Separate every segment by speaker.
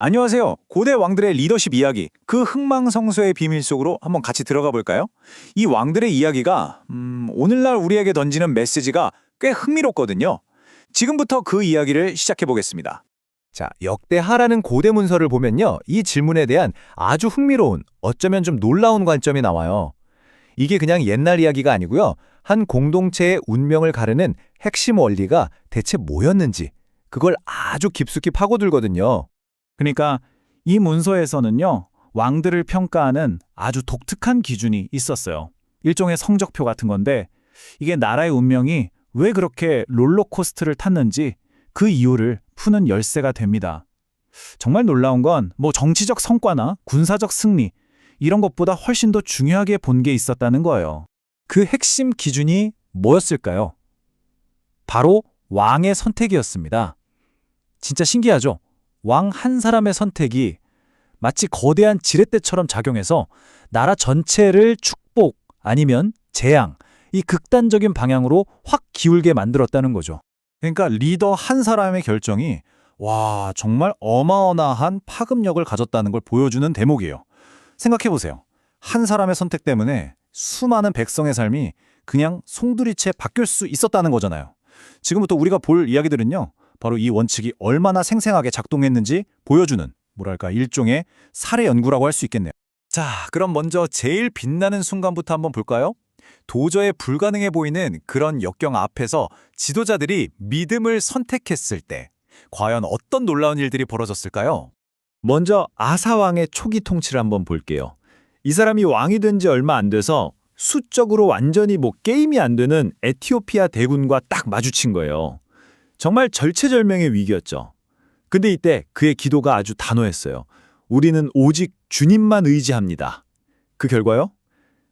Speaker 1: 안녕하세요. 고대 왕들의 리더십 이야기, 그 흥망성쇠의 비밀 속으로 한번 같이 들어가 볼까요? 이 왕들의 이야기가 오늘날 우리에게 던지는 메시지가 꽤 흥미롭거든요. 지금부터 그 이야기를 시작해 보겠습니다.
Speaker 2: 자, 역대하라는 고대 문서를 보면요. 이 질문에 대한 아주 흥미로운, 어쩌면 좀 놀라운 관점이 나와요. 이게 그냥 옛날 이야기가 아니고요. 한 공동체의 운명을 가르는 핵심 원리가 대체 뭐였는지, 그걸 아주 깊숙이 파고들거든요.
Speaker 3: 그러니까 이 문서에서는요, 왕들을 평가하는 아주 독특한 기준이 있었어요. 일종의 성적표 같은 건데, 이게 나라의 운명이 왜 그렇게 롤러코스터를 탔는지 그 이유를 푸는 열쇠가 됩니다. 정말 놀라운 건 정치적 성과나 군사적 승리, 이런 것보다 훨씬 더 중요하게 본 게 있었다는 거예요. 그 핵심 기준이 뭐였을까요? 바로 왕의 선택이었습니다. 진짜 신기하죠? 왕 한 사람의 선택이 마치 거대한 지렛대처럼 작용해서 나라 전체를 축복 아니면 재앙, 이 극단적인 방향으로 확 기울게 만들었다는 거죠.
Speaker 1: 그러니까 리더 한 사람의 결정이 정말 어마어마한 파급력을 가졌다는 걸 보여주는 대목이에요. 생각해 보세요. 한 사람의 선택 때문에 수많은 백성의 삶이 그냥 송두리째 바뀔 수 있었다는 거잖아요. 지금부터 우리가 볼 이야기들은요, 바로 이 원칙이 얼마나 생생하게 작동했는지 보여주는 일종의 사례 연구라고 할 수 있겠네요. 자, 그럼 먼저 제일 빛나는 순간부터 한번 볼까요? 도저히 불가능해 보이는 그런 역경 앞에서 지도자들이 믿음을 선택했을 때 과연 어떤 놀라운 일들이 벌어졌을까요?
Speaker 2: 먼저 아사 왕의 초기 통치를 한번 볼게요. 이 사람이 왕이 된 지 얼마 안 돼서 수적으로 완전히 게임이 안 되는 에티오피아 대군과 딱 마주친 거예요. 정말 절체절명의 위기였죠. 근데 이때 그의 기도가 아주 단호했어요. 우리는 오직 주님만 의지합니다. 그 결과요?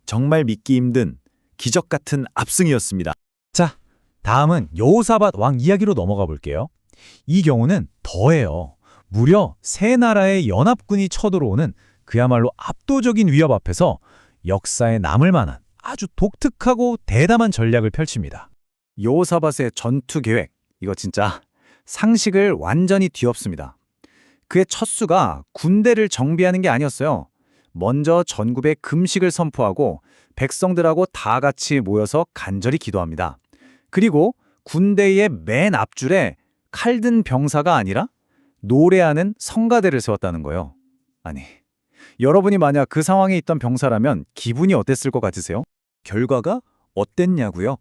Speaker 2: 정말 믿기 힘든 기적 같은 압승이었습니다.
Speaker 3: 자, 다음은 여호사밧 왕 이야기로 넘어가 볼게요. 이 경우는 더해요. 무려 세 나라의 연합군이 쳐들어오는 그야말로 압도적인 위협 앞에서 역사에 남을 만한 아주 독특하고 대담한 전략을 펼칩니다.
Speaker 1: 여호사밧의 전투 계획, 이거 진짜 상식을 완전히 뒤엎습니다. 그의 첫 수가 군대를 정비하는 게 아니었어요. 먼저 전국에 금식을 선포하고 백성들하고 다 같이 모여서 간절히 기도합니다. 그리고 군대의 맨 앞줄에 칼든 병사가 아니라 노래하는 성가대를 세웠다는 거예요. 아니, 여러분이 만약 그 상황에 있던 병사라면 기분이 어땠을 것 같으세요? 결과가 어땠냐고요?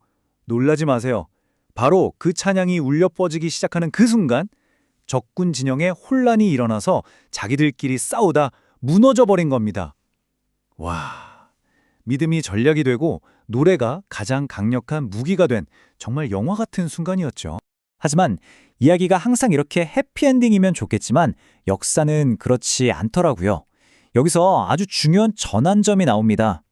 Speaker 1: 놀라지 마세요. 바로 그 찬양이 울려 퍼지기 시작하는 그 순간 적군 진영에 혼란이 일어나서 자기들끼리 싸우다 무너져 버린 겁니다. 와, 믿음이 전략이 되고 노래가 가장 강력한 무기가 된 정말 영화 같은 순간이었죠.
Speaker 3: 하지만 이야기가 항상 이렇게 해피엔딩이면 좋겠지만 역사는 그렇지 않더라고요. 여기서 아주 중요한 전환점이 나옵니다.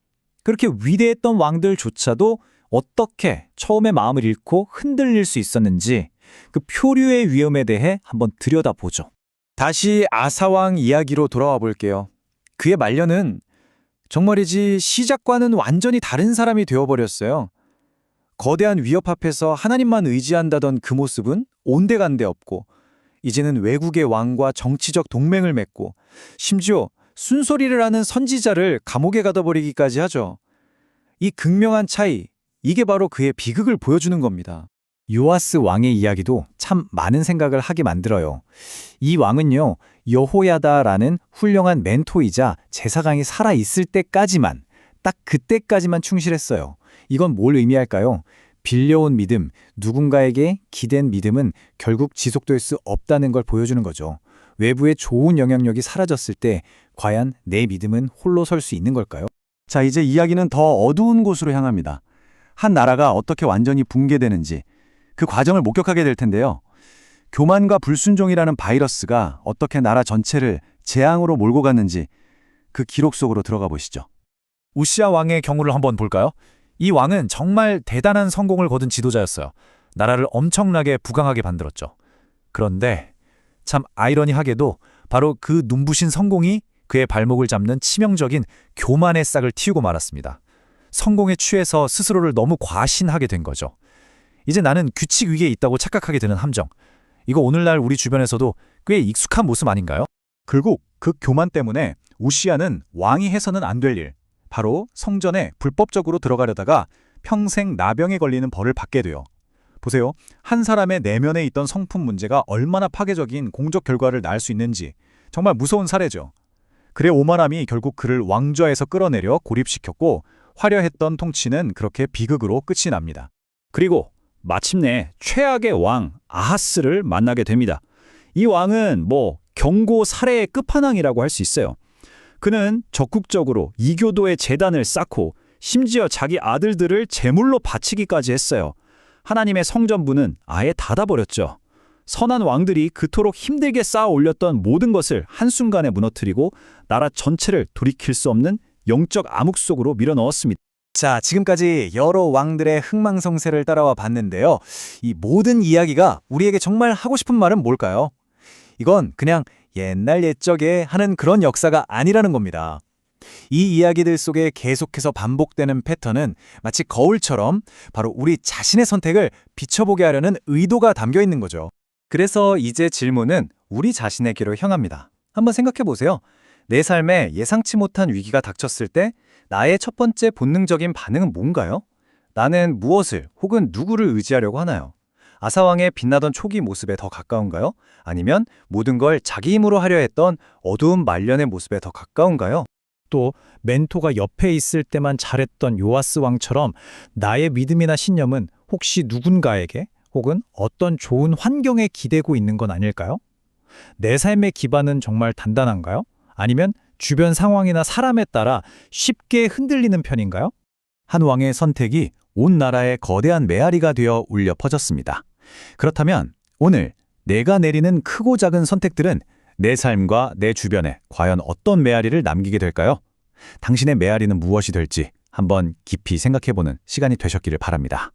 Speaker 3: 그렇게 위대했던 왕들조차도 어떻게 처음에 마음을 잃고 흔들릴 수 있었는지 그 표류의 위험에 대해 한번 들여다보죠.
Speaker 1: 다시 아사왕 이야기로 돌아와 볼게요. 그의 말년은 정말이지 시작과는 완전히 다른 사람이 되어버렸어요. 거대한 위협 앞에서 하나님만 의지한다던 그 모습은 온데간데 없고 이제는 외국의 왕과 정치적 동맹을 맺고 심지어 순소리를 하는 선지자를 감옥에 가둬버리기까지 하죠. 이 극명한 차이, 이게 바로 그의 비극을 보여주는 겁니다.
Speaker 3: 요아스 왕의 이야기도 참 많은 생각을 하게 만들어요. 이 왕은요, 여호야다라는 훌륭한 멘토이자 제사장이 살아있을 때까지만, 딱 그때까지만 충실했어요. 이건 뭘 의미할까요? 빌려온 믿음, 누군가에게 기댄 믿음은 결국 지속될 수 없다는 걸 보여주는 거죠. 외부의 좋은 영향력이 사라졌을 때 과연 내 믿음은 홀로 설 수 있는 걸까요?
Speaker 4: 자, 이제 이야기는 더 어두운 곳으로 향합니다. 한 나라가 어떻게 완전히 붕괴되는지 그 과정을 목격하게 될 텐데요. 교만과 불순종이라는 바이러스가 어떻게 나라 전체를 재앙으로 몰고 갔는지 그 기록 속으로 들어가 보시죠.
Speaker 3: 우시아 왕의 경우를 한번 볼까요? 이 왕은 정말 대단한 성공을 거둔 지도자였어요. 나라를 엄청나게 부강하게 만들었죠. 그런데 참 아이러니하게도 바로 그 눈부신 성공이 그의 발목을 잡는 치명적인 교만의 싹을 틔우고 말았습니다. 성공에 취해서 스스로를 너무 과신하게 된 거죠. 이제 나는 규칙 위에 있다고 착각하게 되는 함정. 이거 오늘날 우리 주변에서도 꽤 익숙한 모습 아닌가요? 결국 그 교만 때문에 우시아는 왕이 해서는 안 될 일, 바로 성전에 불법적으로 들어가려다가 평생 나병에 걸리는 벌을 받게 돼요. 보세요. 한 사람의 내면에 있던 성품 문제가 얼마나 파괴적인 공적 결과를 낳을 수 있는지 정말 무서운 사례죠. 그의 오만함이 결국 그를 왕좌에서 끌어내려 고립시켰고 화려했던 통치는 그렇게 비극으로 끝이 납니다.
Speaker 2: 그리고 마침내 최악의 왕 아하스를 만나게 됩니다. 이 왕은 경고 살해의 끝판왕이라고 할 수 있어요. 그는 적극적으로 이교도의 제단을 쌓고 심지어 자기 아들들을 제물로 바치기까지 했어요. 하나님의 성전문은 아예 닫아버렸죠. 선한 왕들이 그토록 힘들게 쌓아 올렸던 모든 것을 한순간에 무너뜨리고 나라 전체를 돌이킬 수 없는 영적 암흑 속으로 밀어넣었습니다.
Speaker 1: 자, 지금까지 여러 왕들의 흥망성쇠를 따라와 봤는데요. 이 모든 이야기가 우리에게 정말 하고 싶은 말은 뭘까요? 이건 그냥 옛날 옛적에 하는 그런 역사가 아니라는 겁니다. 이 이야기들 속에 계속해서 반복되는 패턴은 마치 거울처럼 바로 우리 자신의 선택을 비춰보게 하려는 의도가 담겨 있는 거죠. 그래서 이제 질문은 우리 자신에게로 향합니다. 한번 생각해 보세요. 내 삶에 예상치 못한 위기가 닥쳤을 때 나의 첫 번째 본능적인 반응은 뭔가요? 나는 무엇을 혹은 누구를 의지하려고 하나요? 아사왕의 빛나던 초기 모습에 더 가까운가요? 아니면 모든 걸 자기 힘으로 하려 했던 어두운 말년의 모습에 더 가까운가요?
Speaker 3: 또 멘토가 옆에 있을 때만 잘했던 요아스 왕처럼 나의 믿음이나 신념은 혹시 누군가에게 혹은 어떤 좋은 환경에 기대고 있는 건 아닐까요? 내 삶의 기반은 정말 단단한가요? 아니면 주변 상황이나 사람에 따라 쉽게 흔들리는 편인가요?
Speaker 4: 한 왕의 선택이 온 나라에 거대한 메아리가 되어 울려 퍼졌습니다. 그렇다면 오늘 내가 내리는 크고 작은 선택들은 내 삶과 내 주변에 과연 어떤 메아리를 남기게 될까요? 당신의 메아리는 무엇이 될지 한번 깊이 생각해보는 시간이 되셨기를 바랍니다.